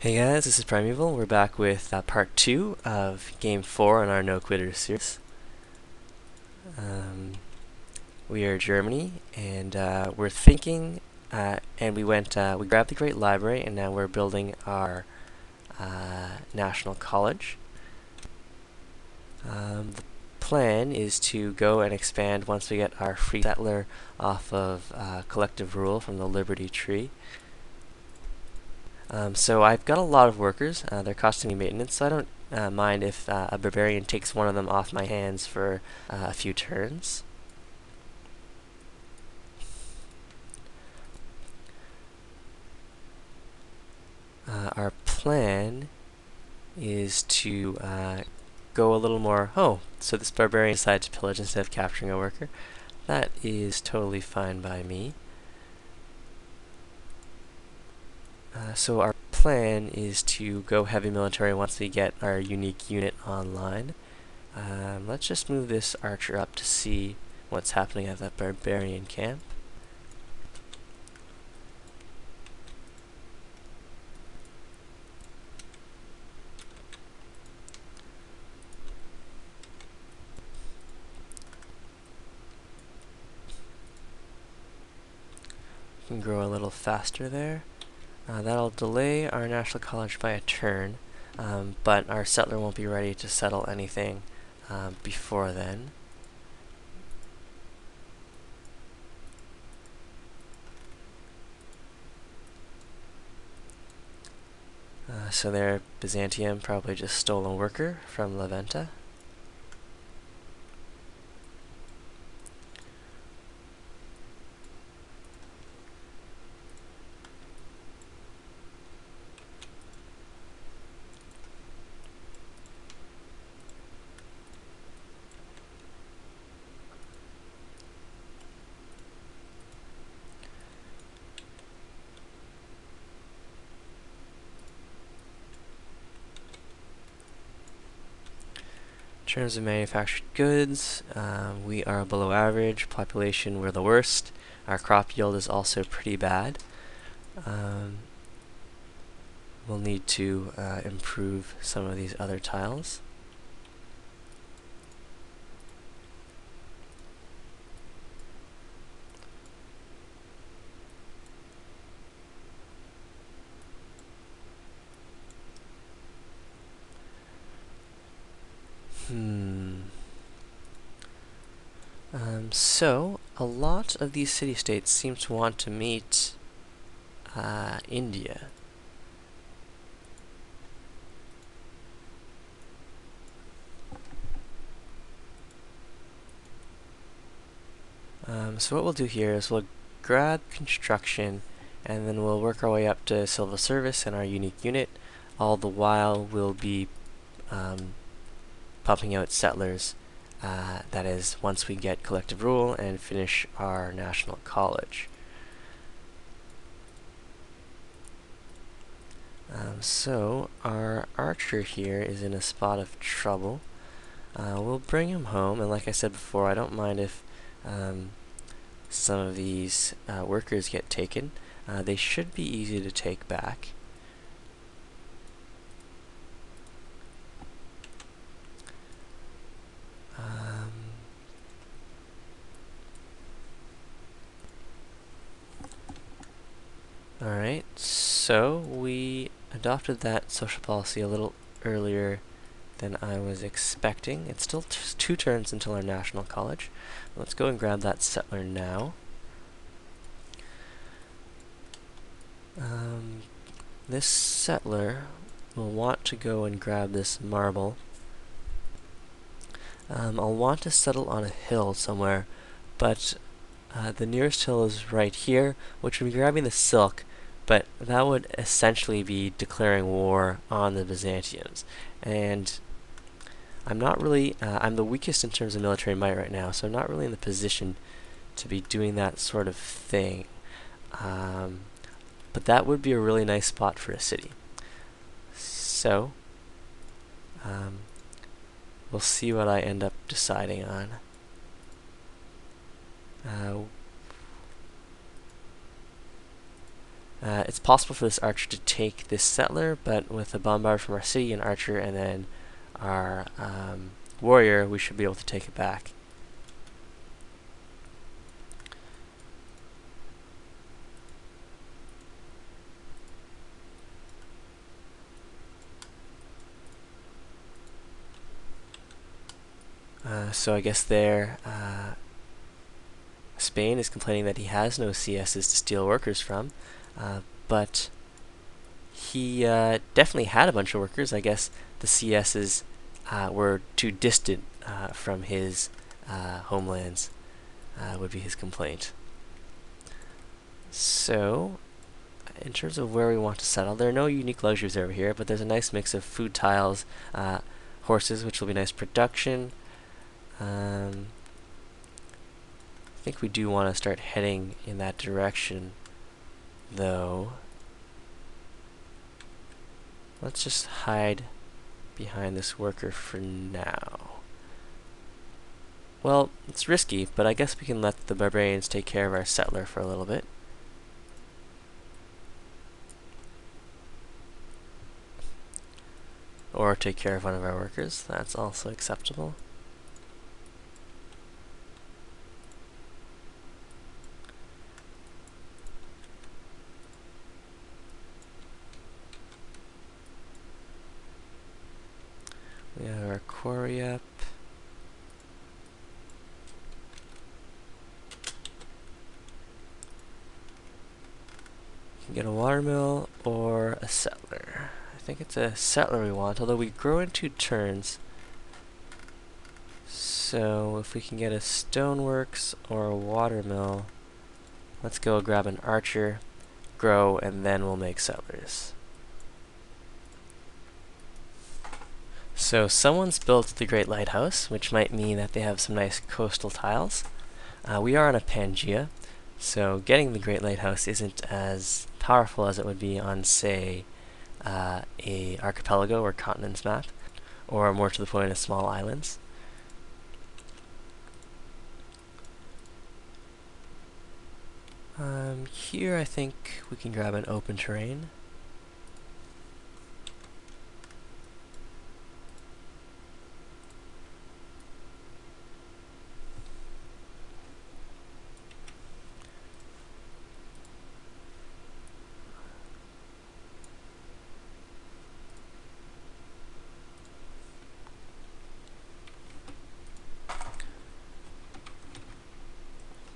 Hey guys, this is PrimEval. We're back with part 2 of Game 4 in our No Quitters series. We are Germany, and we're thinking, and we grabbed the Great Library, and now we're building our National College. The plan is to go and expand once we get our free settler off of collective rule from the Liberty Tree. So I've got a lot of workers. They're costing me maintenance, so I don't mind if a barbarian takes one of them off my hands for a few turns. Our plan is to go a little more. Oh, so this barbarian decided to pillage instead of capturing a worker. That is totally fine by me. So our plan is to go heavy military once we get our unique unit online. Let's just move this archer up to see what's happening at that barbarian camp. Can grow a little faster there. That'll delay our National College by a turn, but our settler won't be ready to settle anything before then. So there, Byzantium probably just stole a worker from Leventa. In terms of manufactured goods, we are below average. Population, we're the worst. Our crop yield is also pretty bad. We'll need to improve some of these other tiles. So, a lot of these city-states seem to want to meet India. So what we'll do here is we'll grab construction, and then we'll work our way up to civil service and our unique unit. All the while, we'll be pumping out settlers. That is, once we get collective rule and finish our national college. So our archer here is in a spot of trouble. We'll bring him home, and like I said before, I don't mind if some of these workers get taken. They should be easy to take back. Alright, so we adopted that social policy a little earlier than I was expecting. It's still 2 turns until our national college. Let's go and grab that settler now. This settler will want to go and grab this marble. I'll want to settle on a hill somewhere, but the nearest hill is right here, which would be grabbing the silk, but that would essentially be declaring war on the Byzantians. And I'm not really, I'm the weakest in terms of military might right now, so I'm not really in the position to be doing that sort of thing. But that would be a really nice spot for a city. So, we'll see what I end up deciding on. It's possible for this archer to take this settler, but with a bombard from our city, an archer, and then our warrior, we should be able to take it back. So I guess there, Spain is complaining that he has no CSs to steal workers from, but he definitely had a bunch of workers. I guess the CSs were too distant from his homelands, would be his complaint. So, in terms of where we want to settle, there are no unique luxuries over here, but there's a nice mix of food tiles, horses, which will be nice production. I think we do want to start heading in that direction, though. Let's just hide behind this worker for now. Well, it's risky, but I guess we can let the barbarians take care of our settler for a little bit. Or take care of one of our workers. That's also acceptable. We have our quarry up. We can get a watermill or a settler. I think it's a settler we want, although we grow in 2 turns. So if we can get a stoneworks or a watermill, let's go grab an archer, grow, and then we'll make settlers. So someone's built the Great Lighthouse, which might mean that they have some nice coastal tiles. We are on a Pangaea, so getting the Great Lighthouse isn't as powerful as it would be on, say, a archipelago or continents map, or more to the point, a small islands. Here I think we can grab an open terrain.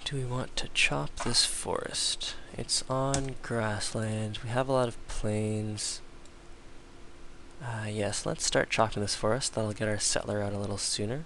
Do we want to chop this forest? It's on grassland. We have a lot of plains. Yes, let's start chopping this forest. That'll get our settler out a little sooner.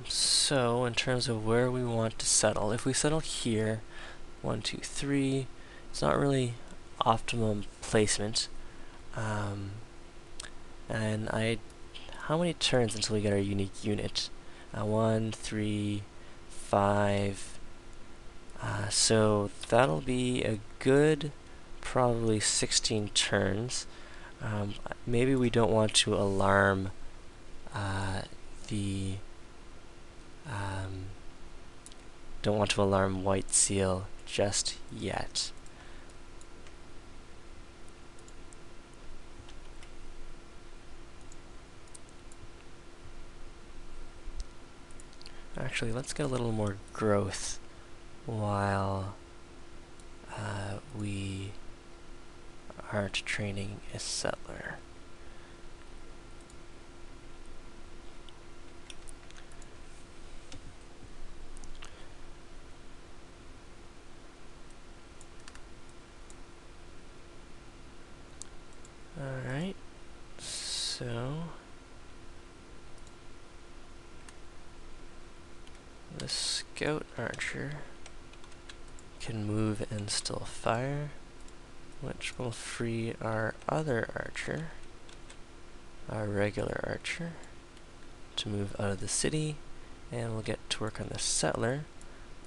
So, in terms of where we want to settle, if we settle here, 1, 2, 3, it's not really optimum placement. And how many turns until we get our unique unit? 1, 3, 5. So that'll be a good, probably 16 turns. Maybe we don't want to alarm White Seal just yet. Actually, let's get a little more growth while we aren't training a settler. Alright, so the scout archer can move and still fire. which will free our other archer, our regular archer, to move out of the city, and we'll get to work on the settler,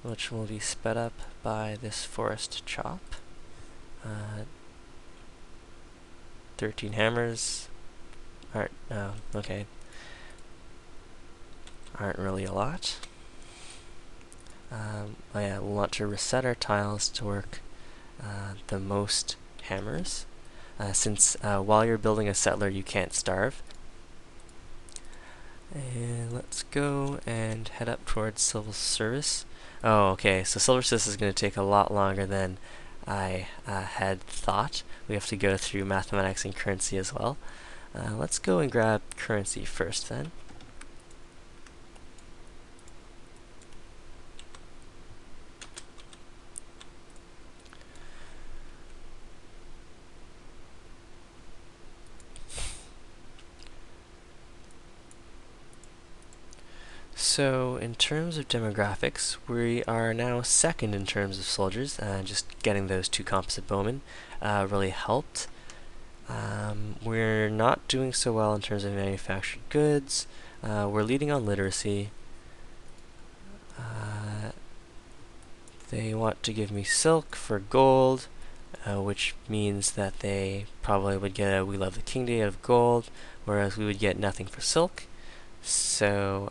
which will be sped up by this forest chop. 13 hammers aren't, aren't really a lot. Oh yeah, we'll want to reset our tiles to work the most hammers, since while you're building a settler you can't starve. And let's go and head up towards civil service. Oh, okay, so civil service is going to take a lot longer than I had thought. We have to go through mathematics and currency as well. Let's go and grab currency first then. So in terms of demographics, we are now second in terms of soldiers. Just getting those 2 composite bowmen really helped. We're not doing so well in terms of manufactured goods. We're leading on literacy. They want to give me silk for gold, which means that they probably would get a We Love the King Day out of gold, whereas we would get nothing for silk. So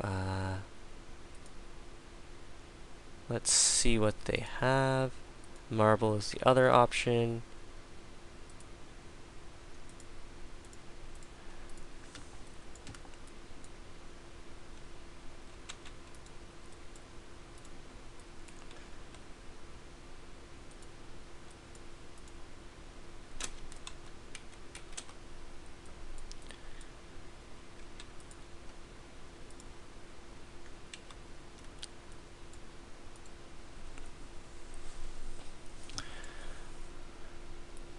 let's see what they have. Marble is the other option.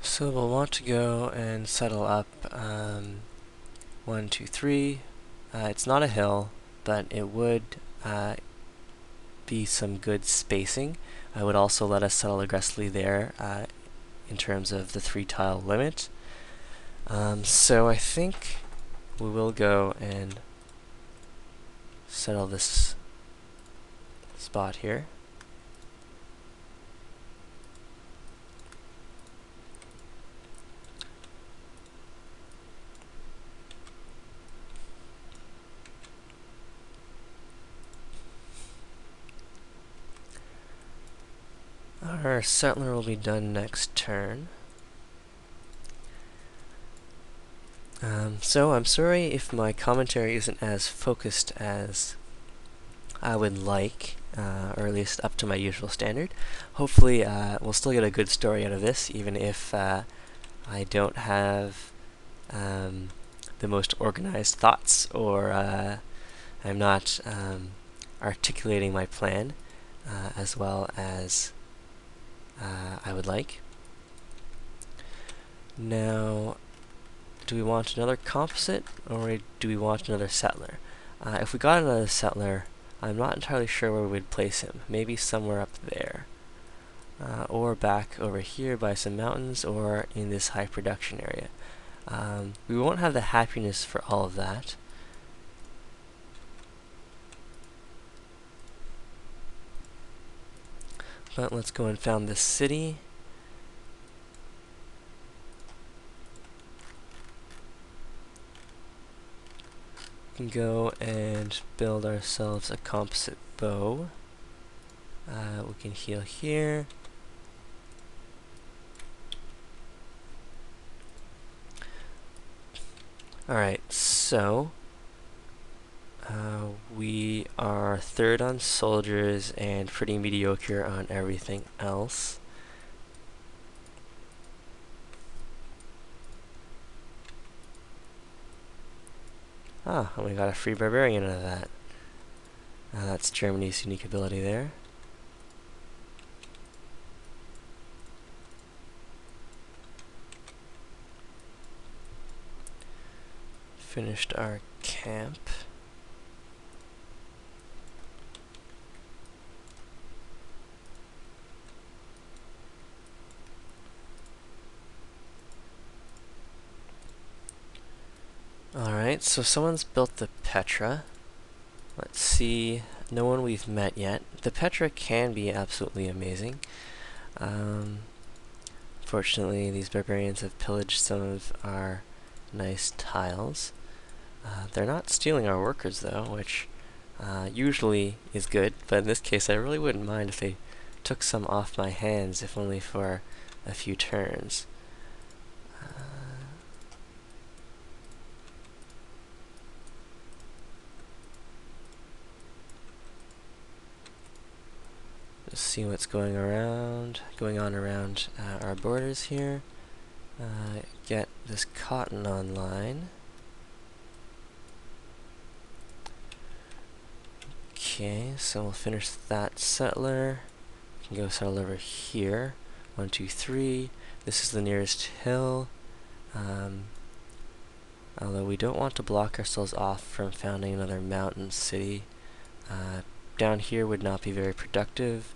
So we'll want to go and settle up 1, 2, 3. It's not a hill, but it would be some good spacing. I would also let us settle aggressively there in terms of the 3 tile limit. So I think we will go and settle this spot here. Our settler will be done next turn. So I'm sorry if my commentary isn't as focused as I would like, or at least up to my usual standard. Hopefully we'll still get a good story out of this, even if I don't have the most organized thoughts, or I'm not articulating my plan as well as I would like. Now, do we want another composite, or do we want another settler? If we got another settler, I'm not entirely sure where we'd place him. Maybe somewhere up there, or back over here by some mountains, or in this high production area. We won't have the happiness for all of that. But let's go and found this city. We can go and build ourselves a composite bow. We can heal here. Alright, so we are third on soldiers and pretty mediocre on everything else. Ah, and we got a free barbarian out of that. That's Germany's unique ability there. Finished our camp. Alright, so someone's built the Petra. Let's see, no one we've met yet. The Petra can be absolutely amazing. Fortunately, these barbarians have pillaged some of our nice tiles. They're not stealing our workers though, which usually is good, but in this case I really wouldn't mind if they took some off my hands, if only for a few turns. Just see what's going on around our borders here. Get this cotton online. Okay, so we'll finish that settler. We can go settle over here. 1, 2, 3. This is the nearest hill. Although we don't want to block ourselves off from founding another mountain city. Down here would not be very productive.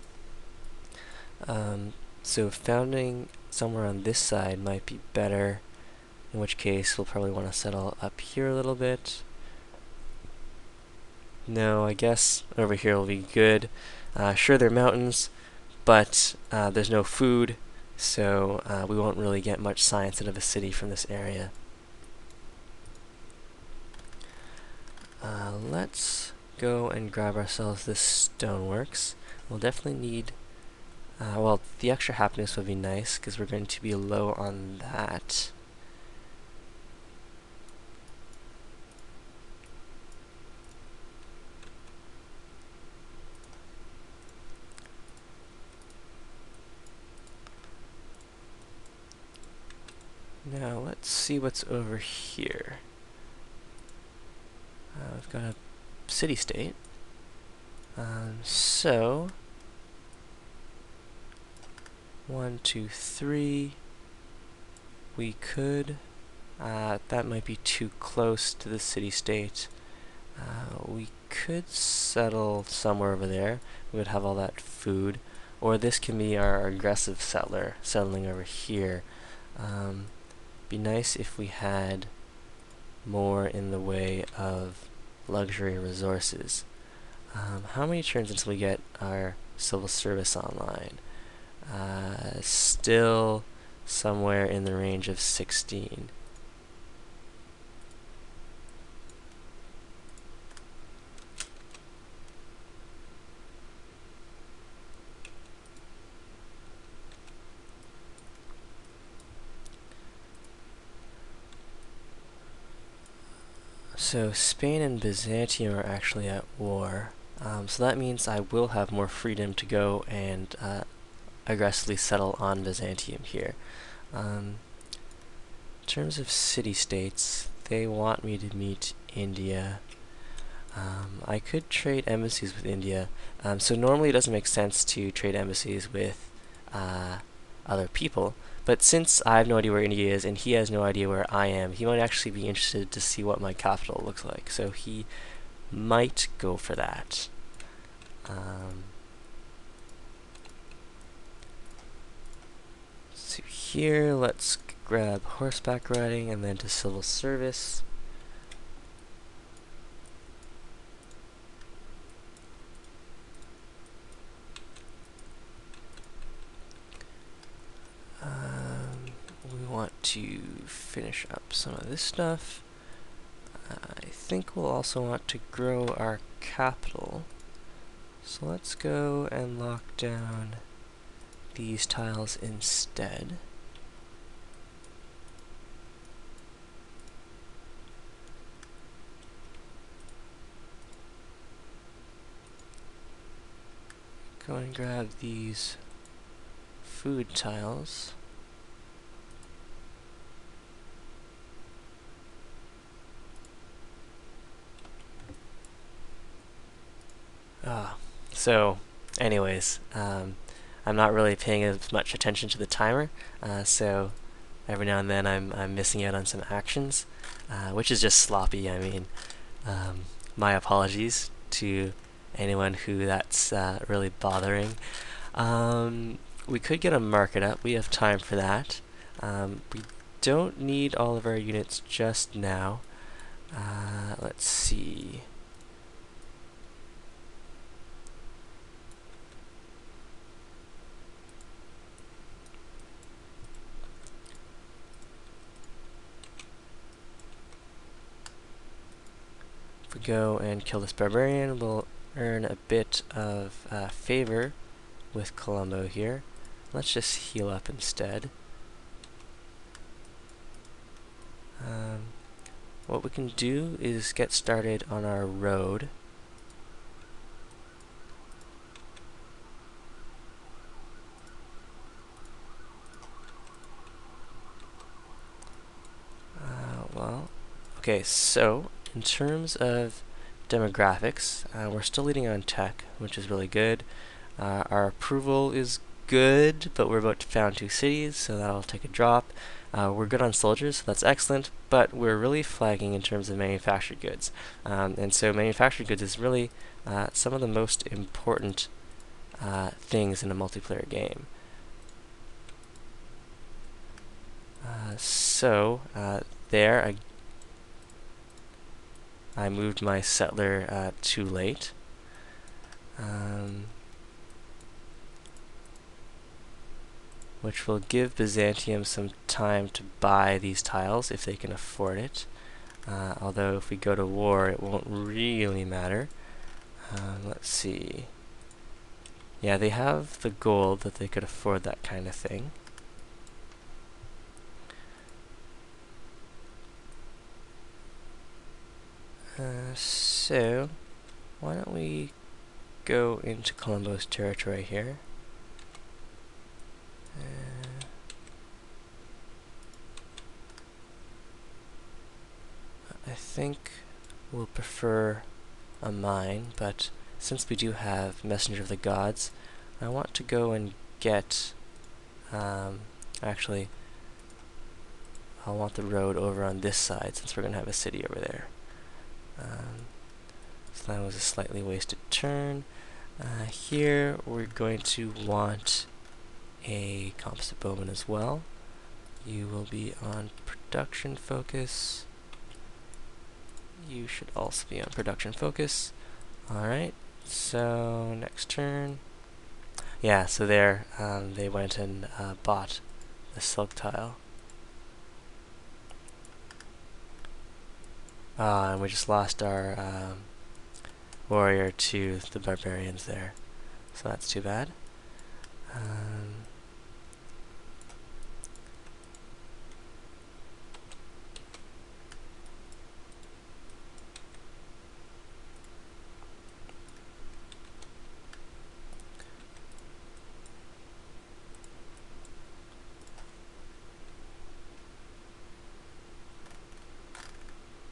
So founding somewhere on this side might be better, in which case we'll probably want to settle up here a little bit. No, I guess over here will be good. Sure, they're mountains, but there's no food, so we won't really get much science out of a city from this area. Let's go and grab ourselves this stoneworks. We'll definitely need, well, the extra happiness would be nice, because we're going to be low on that. Now let's see what's over here. We've got a city-state. So 1, 2, 3. We could. That might be too close to the city-state. We could settle somewhere over there. We would have all that food. Or this can be our aggressive settler settling over here. Be nice if we had more in the way of luxury resources. How many turns until we get our civil service online? Still somewhere in the range of 16. So Spain and Byzantium are actually at war. So that means I will have more freedom to go and aggressively settle on Byzantium here. In terms of city-states, they want me to meet India. I could trade embassies with India. So normally it doesn't make sense to trade embassies with other people, but since I have no idea where India is and he has no idea where I am, he might actually be interested to see what my capital looks like. So he might go for that. So here, let's grab horseback riding and then to civil service. We want to finish up some of this stuff. I think we'll also want to grow our capital. So let's go and lock down these tiles instead. Go and grab these food tiles. So anyways, I'm not really paying as much attention to the timer, so every now and then I'm missing out on some actions, which is just sloppy. I mean, my apologies to anyone who that's really bothering. We could get a market up. We have time for that. We don't need all of our units just now. Let's see. If we go and kill this barbarian, we'll earn a bit of favor with Colombo here. Let's just heal up instead. What we can do is get started on our road. Okay, so in terms of demographics, we're still leading on tech, which is really good. Our approval is good, but we're about to found 2 cities, so that'll take a drop. We're good on soldiers, so that's excellent, but we're really flagging in terms of manufactured goods. And so manufactured goods is really some of the most important things in a multiplayer game. There, I moved my settler too late. Which will give Byzantium some time to buy these tiles if they can afford it. Although if we go to war, it won't really matter. Let's see. Yeah, they have the gold that they could afford that kind of thing. So, why don't we go into Colombo's territory here. I think we'll prefer a mine, but since we do have Messenger of the Gods, I want to go and get, actually, I'll want the road over on this side since we're going to have a city over there. So that was a slightly wasted turn. Here we're going to want a composite bowman as well. You will be on production focus. You should also be on production focus. Alright, so next turn. Yeah, so there, they went and bought the silk tile. And we just lost our warrior to the barbarians there. So that's too bad.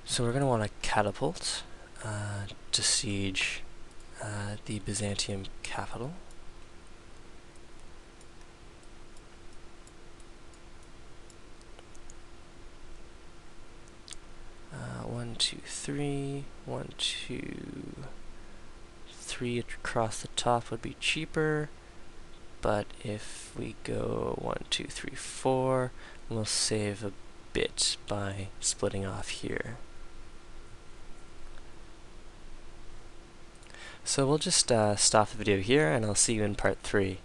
So we're going to want to catapult to siege the Byzantium capital. One, two, three. 1, 2, 3 across the top would be cheaper, but if we go 1, 2, 3, 4, we'll save a bit by splitting off here. So we'll just stop the video here, and I'll see you in part 3.